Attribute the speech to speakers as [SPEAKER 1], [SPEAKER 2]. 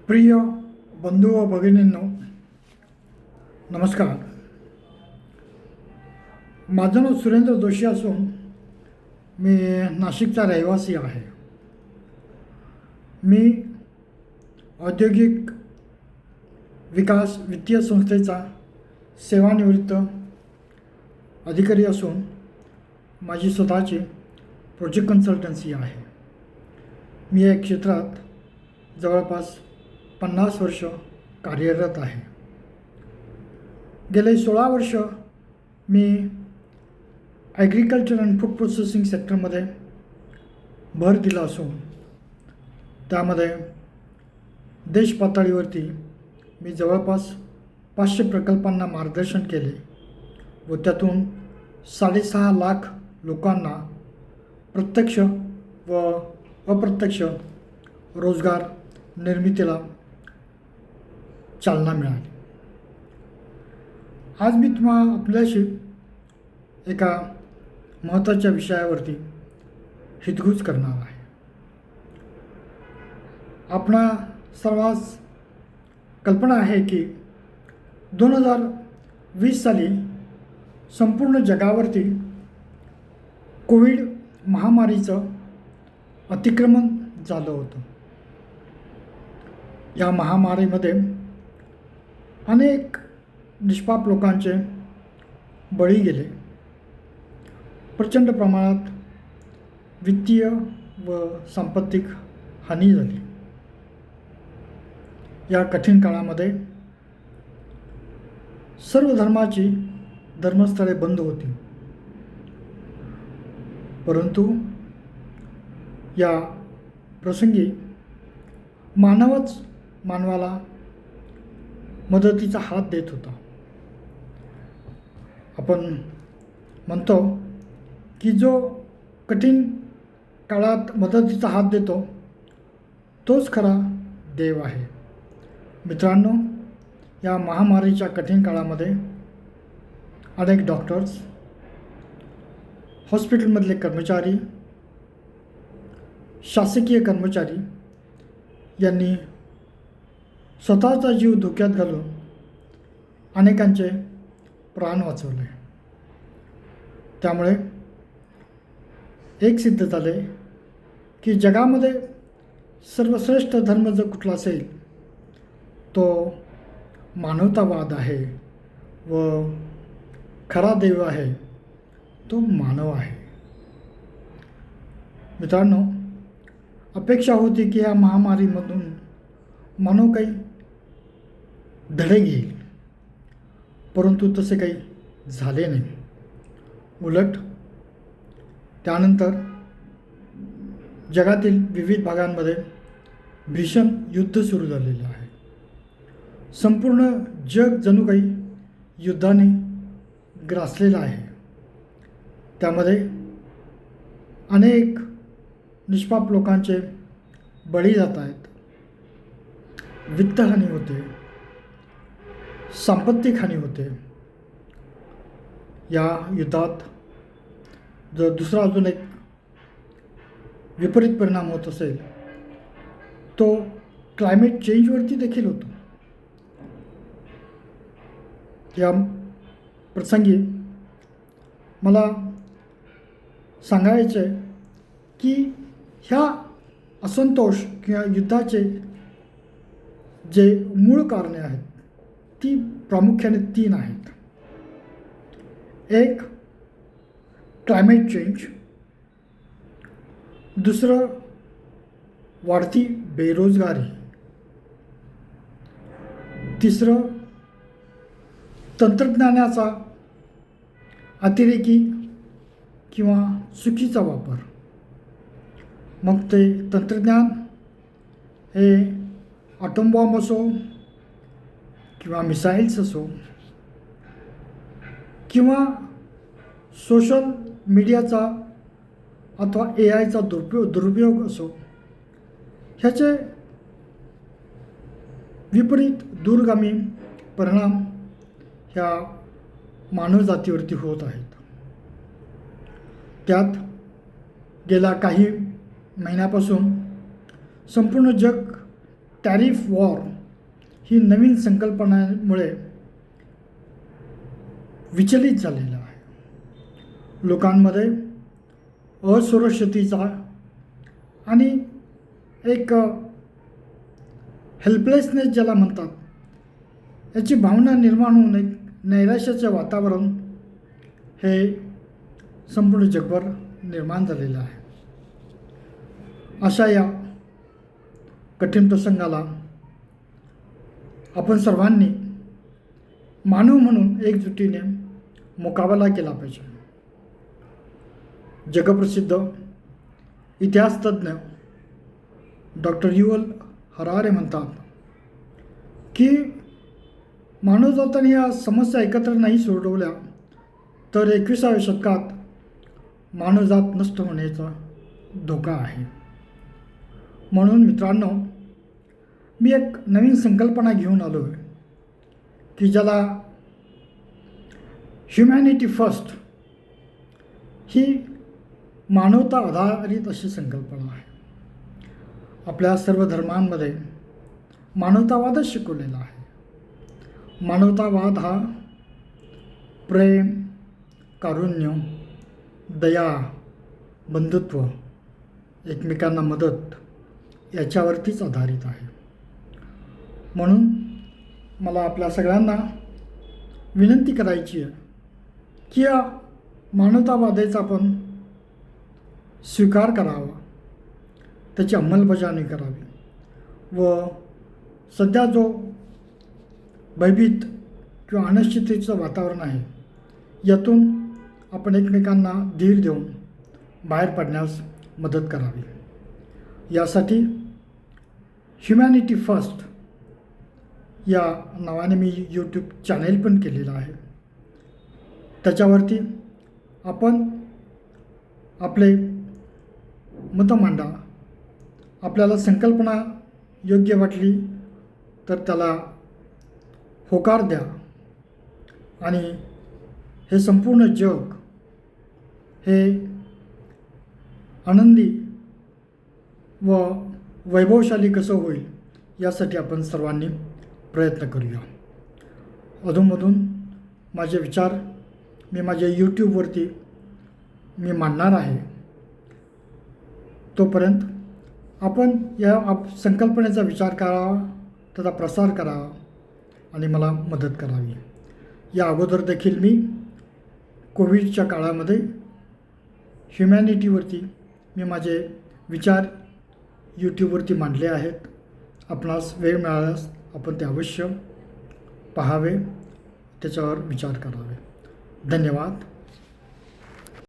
[SPEAKER 1] प्रिय बंधू व भगिनींनो, नमस्कार. माझं नाव सुरेंद्र जोशी असून मी नाशिकचा रहिवासी आहे. मी औद्योगिक विकास वित्तीय संस्थेचा सेवानिवृत्त अधिकारी असून माझी स्वतःची प्रोजेक्ट कन्सल्टन्सी आहे. मी या क्षेत्रात जवळपास 50 वर्ष कार्यरत आहे. गेले 16 वर्ष मी ॲग्रिकल्चर अँड फूड प्रोसेसिंग सेक्टरमध्ये भर दिला असून त्यामध्ये देश पातळीवरती मी जवळपास 500 प्रकल्पांना मार्गदर्शन केले व त्यातून 6.5 लाख लोकांना प्रत्यक्ष व अप्रत्यक्ष रोजगार निर्मितीला चालना मिळाली. आज मी आपल्याशी एका महत्त्वाच्या विषयावरती हितगुज करणार आहे. आपणा सर्वांस कल्पना आहे की 2020 साली संपूर्ण जगावरती कोविड महामारीचं अतिक्रमण झालं होतं. या महामारीमध्ये अनेक निष्पाप लोकांचे बळी गेले. प्रचंड प्रमाणात वित्तीय व सांपत्तिक हानी झाली. या कठीण काळामध्ये सर्व धर्माची धर्मस्थळे बंद होती, परंतु या प्रसंगी मानवच मानवाला मदतीचा हात देत होता. आपण म्हणतो की जो कठीण काळात मदतीचा हात देतो तोच खरा देव आहे. मित्रांनो, या महामारीच्या कठीण काळामध्ये अनेक डॉक्टर्स, हॉस्पिटलमधले कर्मचारी, शासकीय कर्मचारी यांनी स्वतःचा जीव धोक्यात घालून अनेकांचे प्राण वाचवले. त्यामुळे एक सिद्ध झाले की जगामध्ये सर्वश्रेष्ठ धर्म जर कुठला असेल तो मानवतावाद आहे व खरा देव आहे तो मानव आहे. मित्रांनो, अपेक्षा होती की या महामारीमधून मानव काही धडे घेईल, परंतु तसे काही झाले नाही. उलट त्यानंतर जगातील विविध भागांमध्ये भीषण युद्ध सुरू झालेलं आहे. संपूर्ण जग जणू काही युद्धाने ग्रासलेलं आहे. त्यामध्ये अनेक निष्पाप लोकांचे बळी जात आहेत. वित्तहानी होते, सांपत्तिक हानी होते. या युद्धात जर दुसरा अजून एक विपरीत परिणाम होत असेल तो क्लायमेट चेंजवरती देखील होतो. या प्रसंगी मला सांगायचे की ह्या असंतोष किंवा युद्धाचे जे मूळ कारणे आहेत ती प्रामुख्याने 3 आहेत. एक, क्लायमेट चेंज. दुसरं, वाढती बेरोजगारी. तिसरं, तंत्रज्ञानाचा अतिरेकी किंवा चुकीचा वापर. मग ते तंत्रज्ञान हे ॲटॉम बॉम्ब असो किंवा मिसाईल्स असो किंवा सोशल मीडियाचा अथवा AIचा दुरुपयोग असो, ह्याचे विपरीत दूरगामी परिणाम ह्या मानवजातीवरती होत आहेत. त्यात गेल्या काही महिन्यापासून संपूर्ण जग टॅरिफ वॉर ही नवीन संकल्पनामुळे विचलित झालेलं आहे. लोकांमध्ये असुरक्षिततेचा आणि एक हेल्पलेसनेस ज्याला म्हणतात याची भावना निर्माण होऊन एक नैराश्याचे वातावरण हे संपूर्ण जगभर निर्माण झालेलं आहे. अशा या कठीण प्रसंगाला आपण सर्वांनी मानव म्हणून एकजुटीने मुकाबला केला पाहिजे. जगप्रसिद्ध इतिहासतज्ञ डॉक्टर युव्हल हरारे म्हणतात की मानवजातीने या समस्या एकत्र नाही सोडवल्या तर 21व्या शतकात मानवजात नष्ट होण्याचा धोका आहे. म्हणून मित्रांनो, मी एक नवीन संकल्पना घेऊन आलो आहे की ज्याला ह्युमॅनिटी फर्स्ट ही मानवता आधारित अशी संकल्पना आहे. आपल्या सर्व धर्मांमध्ये मानवतावादच शिकवलेला आहे. मानवतावाद हा प्रेम, कारुण्य, दया, बंधुत्व, एकमेकांना मदत याच्यावरतीच आधारित आहे. म्हणून मला आपल्या सगळ्यांना विनंती करायची आहे की या मानवतावादाचा आपण स्वीकार करावा, त्याची अंमलबजावणी करावी व सध्या जो भयभीत किंवा अनिश्चिततेचं वातावरण आहे यातून आपण एकमेकांना धीर देऊन बाहेर पडण्यास मदत करावी. यासाठी ह्युमॅनिटी फर्स्ट या नावाने मी यूट्यूब चॅनेल पण केलेलं आहे. त्याच्यावरती आपण आपले मतं मांडा. आपल्याला संकल्पना योग्य वाटली तर त्याला होकार द्या आणि हे संपूर्ण जग हे आनंदी व वैभवशाली कसं होईल यासाठी आपण सर्वांनी प्रयत्न करूया. अधूनमधून माझे विचार मी माझ्या यूट्यूबवरती मी मांडणार आहे. तोपर्यंत आपण या संकल्पनेचा विचार करावा, त्याचा प्रसार करावा आणि मला मदत करावी. या अगोदर देखील मी कोविडच्या काळामध्ये ह्युमॅनिटीवरती मी माझे विचार यूट्यूबवरती मांडले आहेत. आपणास वेळ मिळाल्यास आपण ते अवश्य पाहावे, त्याच्यावर विचार करावे. धन्यवाद.